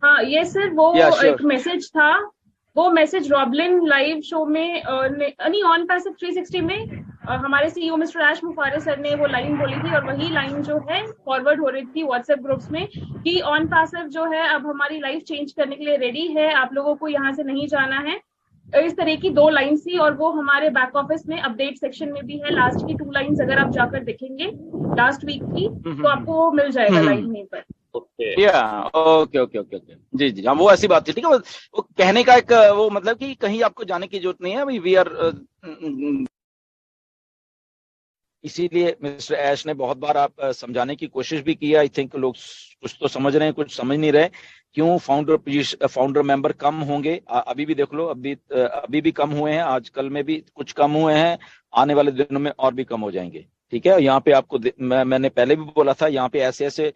हाँ ये सर, वो या एक श्योर। मैसेज था। वो मैसेज रॉबलिन लाइव शो में नहीं, ऑन पैसिव 360 में हमारे सीईओ मिस्टर आश मुफारे सर ने वो लाइन बोली थी, और वही लाइन जो है फॉरवर्ड हो रही थी व्हाट्सएप ग्रुप्स में कि ऑन पैसिव जो है अब हमारी लाइफ चेंज करने के लिए रेडी है, आप लोगों को यहाँ से नहीं जाना है। इस तरह की दो लाइन थी, और वो हमारे बैक ऑफिस में अपडेट सेक्शन में भी है। लास्ट की 2 लाइन्स अगर आप जाकर देखेंगे लास्ट वीक की, तो आपको वो मिल जाएगा लाइन वहीं पर। ओके, या ओके ओके ओके ओके, जी जी हाँ, वो ऐसी बात थी, ठीक है। वो कहने का एक वो मतलब कि कहीं आपको जाने की जरूरत नहीं है, अभी वी आर, इसीलिए मिस्टर ऐश ने बहुत बार आप समझाने की कोशिश भी की। आई थिंक लोग कुछ तो समझ रहे हैं, कुछ समझ नहीं रहे। क्यों फाउंडर मेंबर कम होंगे? अभी भी देख लो, अभी भी कम हुए हैं, आजकल में भी कुछ कम हुए हैं, आने वाले दिनों में और भी कम हो जाएंगे। ठीक है, यहाँ पे आपको मैंने पहले भी बोला था, यहाँ पे ऐसे ऐसे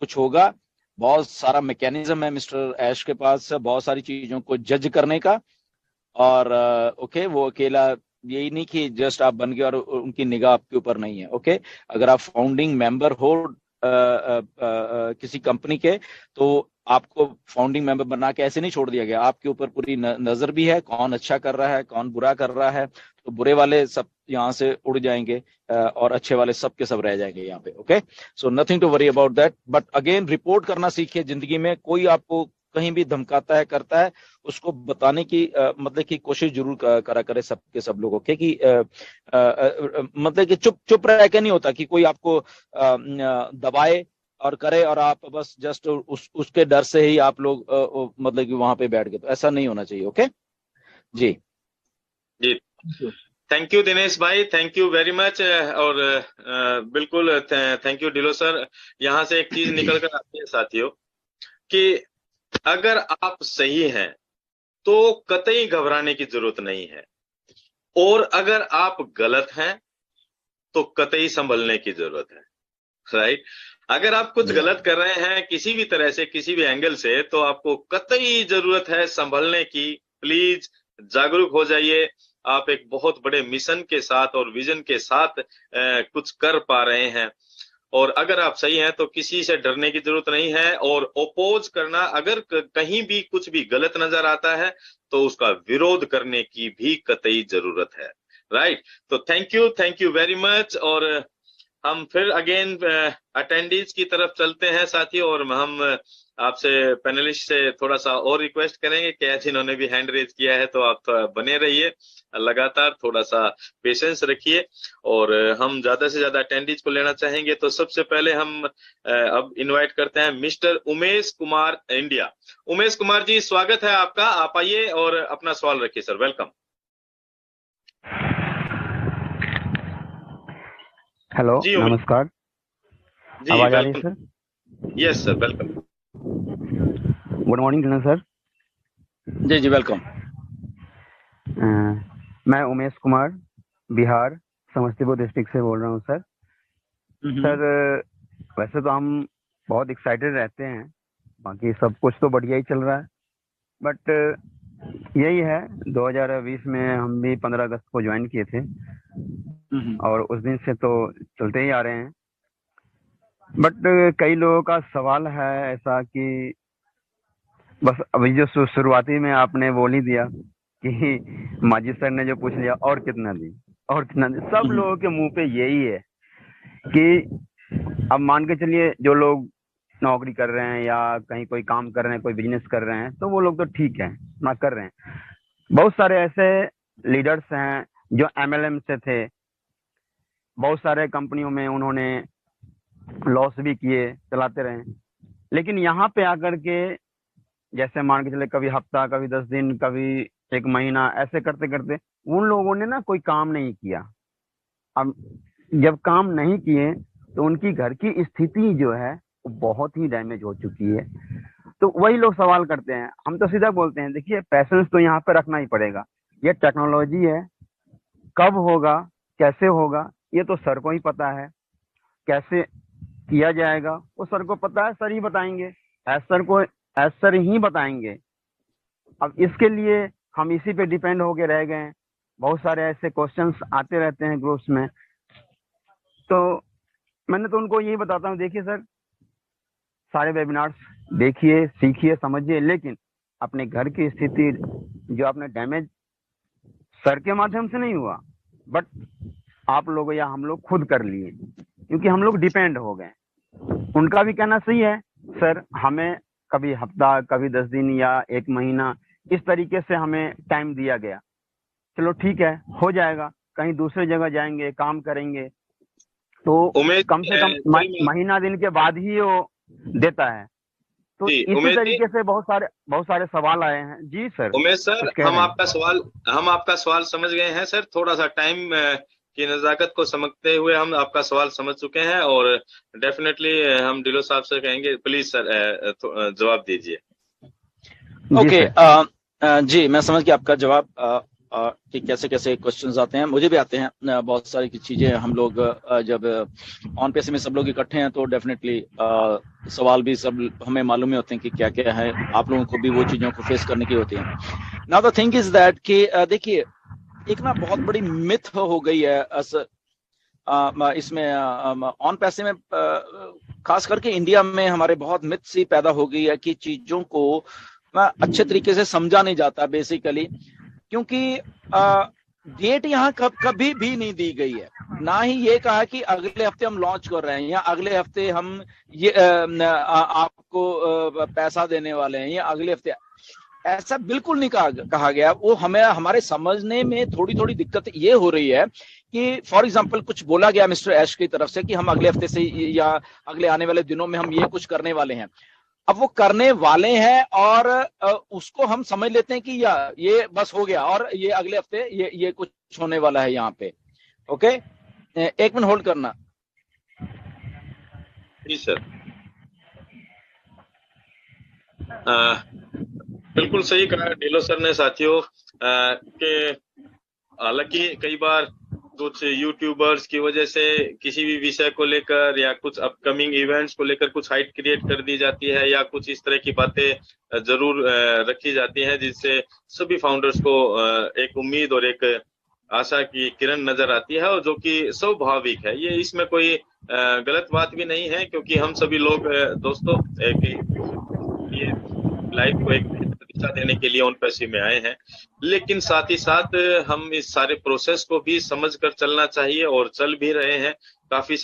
कुछ होगा। बहुत सारा मैकेनिज्म है मिस्टर ऐश के पास, बहुत सारी चीजों को जज करने का। और ओके, वो अकेला यही नहीं कि जस्ट आप बन गए और उनकी निगाह आपके ऊपर नहीं है। ओके, अगर आप फाउंडिंग मेंबर हो किसी कंपनी के, तो आपको फाउंडिंग मेंबर बना के ऐसे नहीं छोड़ दिया गया। आपके ऊपर पूरी नजर भी है, कौन अच्छा कर रहा है, कौन बुरा कर रहा है। तो बुरे वाले सब यहाँ से उड़ जाएंगे, और अच्छे वाले सब के सब रह जाएंगे यहाँ पे। Okay, so nothing to worry about that, but again report करना सीखिए। जिंदगी में कोई आपको कहीं भी धमकाता है, करता है, उसको बताने की मतलब की कोशिश जरूर करा करे सबके सब लोगों के, कि मतलब कि चुप चुप रह के नहीं होता कि कोई आपको दबाए और करे, और आप बस जस्ट उसके डर से ही आप लोग मतलब कि वहां पे बैठ गए। तो ऐसा नहीं होना चाहिए। ओके जी। जी, थैंक यू दिनेश भाई, थैंक यू वेरी मच। और बिल्कुल थैंक यू डिलो सर। यहाँ से एक चीज निकल कर आती है साथियों, कि अगर आप सही हैं तो कतई घबराने की जरूरत नहीं है, और अगर आप गलत हैं तो कतई संभलने की जरूरत है। राइट? अगर आप कुछ गलत कर रहे हैं किसी भी तरह से, किसी भी एंगल से, तो आपको कतई जरूरत है संभलने की। प्लीज जागरूक हो जाइए। आप एक बहुत बड़े मिशन के साथ और विजन के साथ कुछ कर पा रहे हैं। और अगर आप सही हैं तो किसी से डरने की जरूरत नहीं है। और ओपोज करना, अगर कहीं भी कुछ भी गलत नजर आता है तो उसका विरोध करने की भी कतई जरूरत है। राइट? तो थैंक यू वेरी मच। और हम फिर अगेन अटेंडीज की तरफ चलते हैं साथियों, और हम आपसे पैनलिस्ट से थोड़ा सा और रिक्वेस्ट करेंगे कि ऐसे इन्होंने भी हैंड रेज किया है, तो आप थोड़ा बने रहिए लगातार, थोड़ा सा पेशेंस रखिए। और हम ज्यादा से ज्यादा अटेंडीज को लेना चाहेंगे। तो सबसे पहले हम अब इनवाइट करते हैं मिस्टर उमेश कुमार इंडिया। उमेश कुमार जी, स्वागत है आपका, आप आइए और अपना सवाल रखिए सर। वेलकम। हेलो, जी नमस्कार। जी आवाज आ रही है welcome. Sir? Yes sir, welcome. Good morning sir. जी जी वेलकम। मैं उमेश कुमार, बिहार समस्तीपुर डिस्ट्रिक्ट से बोल रहा हूँ सर। सर, वैसे तो हम बहुत एक्साइटेड रहते हैं, बाकी सब कुछ तो बढ़िया ही चल रहा है। बट यही है, 2020 में हम भी 15 अगस्त को ज्वाइन किए थे, और उस दिन से तो चलते ही आ रहे हैं। बट कई लोगों का सवाल है ऐसा कि बस अभी जो शुरुआती में आपने बोल ही दिया कि माजी सर ने जो पूछ लिया, और कितना दी, और कितना दी। सब लोगों के मुंह पे यही है कि अब मान के चलिए, जो लोग नौकरी कर रहे हैं या कहीं कोई काम कर रहे हैं, कोई बिजनेस कर रहे हैं, तो वो लोग तो ठीक है ना, कर रहे हैं। बहुत सारे ऐसे लीडर्स हैं जो एमएलएम से थे, बहुत सारे कंपनियों में उन्होंने लॉस भी किए, चलाते रहे। लेकिन यहाँ पे आकर के, जैसे मान के चले, कभी हफ्ता, कभी 10 दिन, कभी एक महीना, ऐसे करते करते उन लोगों ने ना कोई काम नहीं किया। अब जब काम नहीं किए तो उनकी घर की स्थिति जो है वो बहुत ही डैमेज हो चुकी है। तो वही लोग सवाल करते हैं, हम तो सीधा बोलते हैं, देखिए पैसेंस तो यहाँ पे रखना ही पड़ेगा। ये टेक्नोलॉजी है, कब होगा, कैसे होगा, ये तो सर को ही पता है। कैसे किया जाएगा वो सर को पता है, सर ही बताएंगे। एज सर ही बताएंगे। अब इसके लिए हम इसी पे डिपेंड होके रह गए हैं। बहुत सारे ऐसे क्वेश्चंस आते रहते हैं ग्रुप्स में, तो मैंने तो उनको यही बताता हूँ, देखिए सर, सारे वेबिनार्स देखिए, सीखिए, समझिए, लेकिन अपने घर की स्थिति जो आपने डैमेज सर के माध्यम से नहीं हुआ, बट आप लोग या हम लोग खुद कर लिए, क्योंकि हम लोग डिपेंड हो गए। उनका भी कहना सही है, सर हमें कभी हफ्ता, कभी 10 दिन या 1 महीना इस तरीके से हमें टाइम दिया गया, चलो ठीक है, हो जाएगा, कहीं दूसरे जगह जाएंगे, काम करेंगे, तो कम से कम महीना दिन के बाद ही वो देता है। तो इसी तरीके से बहुत सारे सवाल आए हैं। जी सर। उमेश सर, हम आपका सवाल समझ गए हैं सर। थोड़ा सा टाइम की नजाकत को समझते हुए हम आपका सवाल समझ चुके हैं, और डेफिनेटली हम डिलो साहब से कहेंगे, प्लीज सर जवाब दीजिए। ओके, जी मैं समझ गया आपका जवाब कि कैसे कैसे क्वेश्चंस आते हैं। मुझे भी आते हैं बहुत सारी चीजें। हम लोग जब ऑन पैसे में सब लोग इकट्ठे हैं तो डेफिनेटली सवाल भी सब हमें मालूम ही होते हैं कि क्या क्या है। आप लोगों को भी वो चीजों को फेस करने की होती है। Now the thing is that कि देखिए, एक ना बहुत बड़ी मिथ हो गई है इसमें ऑन पैसे में, खास करके इंडिया में हमारे बहुत मिथ सी पैदा हो गई है कि चीजों को अच्छे तरीके से समझा नहीं जाता बेसिकली, क्योंकि डेट यहाँ कभी भी नहीं दी गई है। ना ही ये कहा कि अगले हफ्ते हम लॉन्च कर रहे हैं या अगले हफ्ते हम ये आपको पैसा देने वाले हैं या अगले हफ्ते, ऐसा बिल्कुल नहीं कहा गया। वो हमें हमारे समझने में थोड़ी थोड़ी दिक्कत ये हो रही है कि फॉर एग्जांपल कुछ बोला गया मिस्टर ऐश की तरफ से कि हम अगले हफ्ते से या अगले आने वाले दिनों में हम ये कुछ करने वाले हैं। अब वो करने वाले हैं और उसको हम समझ लेते हैं कि या ये बस हो गया और ये अगले हफ्ते ये कुछ होने वाला है यहाँ पे। ओके, 1 मिनट होल्ड करना। जी सर, बिल्कुल सही कहा डिलो सर ने साथियों कि हालांकि कई बार कुछ यूट्यूबर्स की वजह से किसी भी विषय को लेकर या कुछ अपकमिंग इवेंट्स को लेकर कुछ हाइट क्रिएट कर दी जाती है या कुछ इस तरह की बातें जरूर रखी जाती हैं, जिससे सभी फाउंडर्स को एक उम्मीद और एक आशा की किरण नजर आती है, और जो कि स्वाभाविक है। ये इसमें कोई गलत बात भी नहीं है, क्योंकि हम सभी लोग दोस्तों ये लाइफ को एक दिशा देने के लिए ऑन पैसे में आए हैं, लेकिन साथ ही साथ हम इस सारे प्रोसेस को भी समझ कर चलना चाहिए, और चल भी रहे हैं काफी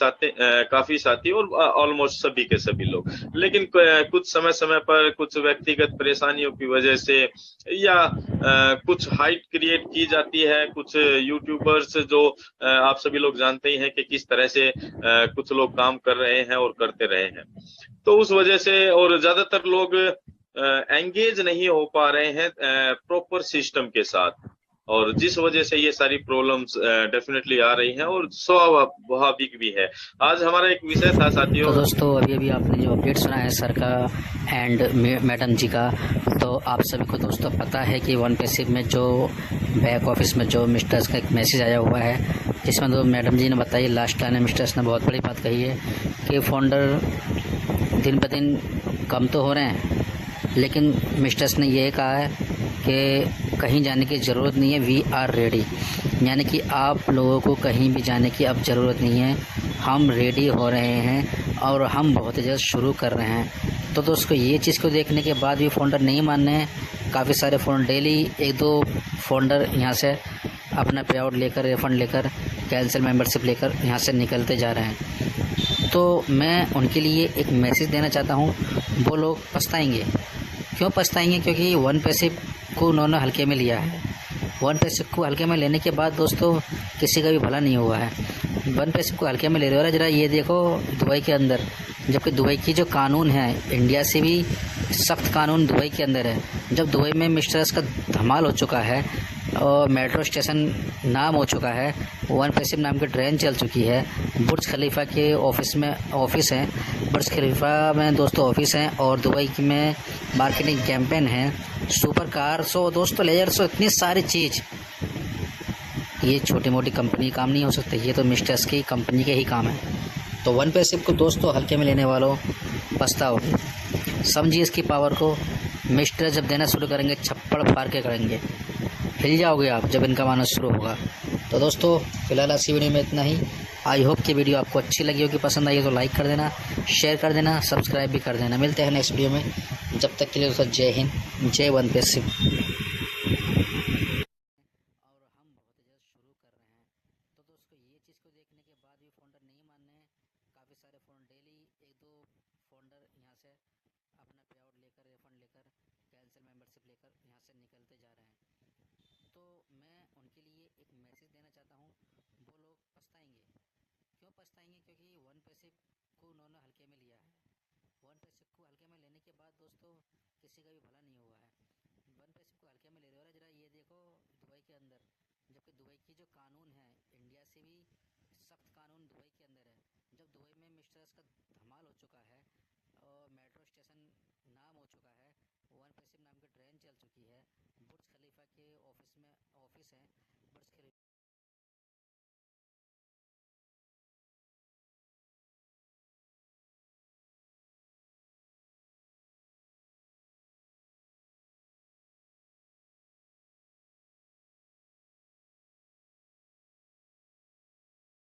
साथी और ऑलमोस्ट सभी के सभी लोग। लेकिन कुछ समय पर कुछ व्यक्तिगत परेशानियों की वजह से या कुछ हाइट क्रिएट की जाती है, कुछ यूट्यूबर्स जो आप सभी लोग जानते ही हैं कि किस तरह से कुछ लोग काम कर रहे हैं और करते रहे हैं, तो उस वजह से और ज्यादातर लोग एंगेज नहीं हो पा रहे हैं प्रॉपर सिस्टम के साथ, और जिस वजह से ये सारी प्रॉब्लम्स डेफिनेटली आ रही हैं और स्वाभाविक भी है। आज हमारा एक विषय था साथियों। तो दोस्तों अभी आपने जो अपडेट सुना है सर का एंड मैडम जी का, तो आप सभी को दोस्तों पता है कि वन पैसिव में जो बैक ऑफिस में जो मिस्टर्स का एक मैसेज आया हुआ है, जिसमें तो मैडम जी ने बताई, लास्ट टाइम मिस्टर्स ने बहुत बड़ी बात कही है कि फाउंडर दिन ब दिन कम तो हो रहे हैं, लेकिन मिस्टर्स ने ये कहा है कि कहीं जाने की ज़रूरत नहीं है, वी आर रेडी, यानी कि आप लोगों को कहीं भी जाने की अब ज़रूरत नहीं है, हम रेडी हो रहे हैं और हम बहुत ही जल्द शुरू कर रहे हैं। तो दोस्तों ये चीज़ को देखने के बाद भी फाउंडर नहीं मान रहे हैं। काफ़ी सारे फाउंडर डेली 1-2 फाउंडर यहाँ से अपना पे आउट लेकर, रिफंड लेकर, कैंसिल मेंबरशिप लेकर यहाँ से निकलते जा रहे हैं। तो मैं उनके लिए एक मैसेज देना चाहता हूँ, वो लोग पछताएंगे। क्यों पछताएंगे? क्योंकि वन पैसे को उन्होंने हल्के में लिया है। वन पैसे को हल्के में लेने के बाद दोस्तों किसी का भी भला नहीं हुआ है। वन पैसे को हल्के में ले रहे हो। जरा ये देखो दुबई के अंदर, जबकि दुबई की जो कानून है इंडिया से भी सख्त कानून दुबई के अंदर है। जब दुबई में मिस्टर्स का धमाल हो चुका है और मेट्रो स्टेशन नाम हो चुका है, वन पैसिव नाम की ट्रेन चल चुकी है, बुर्ज खलीफा के ऑफिस हैं, बुर्ज खलीफा में दोस्तों ऑफिस हैं, और दुबई में मार्केटिंग कैंपेन है, सुपर कार शो दोस्तों, लेजर शो, इतनी सारी चीज़। ये छोटी मोटी कंपनी काम नहीं हो सकती, ये तो मिस्टर्स की कंपनी के ही काम है। तो वन पैसिव को दोस्तों हल्के में लेने वालों पछताओगे। समझिए इसकी पावर को। मिस्टर जब देना शुरू करेंगे छप्पड़ फाड़ के करेंगे, हिल जाओगे आप जब इनका मानस शुरू होगा। तो दोस्तों फिलहाल आज की वीडियो में इतना ही। आई होप कि वीडियो आपको अच्छी लगी होगी, पसंद आई हो तो लाइक कर देना, शेयर कर देना, सब्सक्राइब भी कर देना। मिलते हैं नेक्स्ट वीडियो में, जब तक के लिए दोस्तों जय हिंद, जय वन पैसिव। और हम बहुत जल्द शुरू कर रहे हैं, तो दोस्तों ये चीज़ को देखने के बाद भी फोल्डर नहीं मानने हैं। काफ़ी सारे फ़ोन डेली 1-2 फोल्डर यहाँ से अपना पे आउट लेकर, रिफंड लेकर, कैंसिल मेंबरशिप लेकर यहाँ से निकलते जा रहे हैं। तो मैं उनके लिए एक मैसेज देना चाहता हूँ, वो लोग पछताएंगे। क्यों पछताएंगे? क्योंकि वन पैसिव को उन्होंने हल्के में लिया है। वन पैसिव को हल्के में लेने के बाद दोस्तों किसी का भी भला नहीं हुआ है। वन पैसिव को हल्के में ले रहे हो। जरा ये देखो दुबई के अंदर, जबकि दुबई की जो कानून है इंडिया से भी सख्त कानून दुबई के अंदर है। जब दुबई में मिस्टर्स का धमाल हो चुका है और मेट्रो स्टेशन नाम हो चुका है, वन पैसिव नाम की ट्रेन चल चुकी है, बुर्ज खलीफा के ऑफिस है, बुर्ज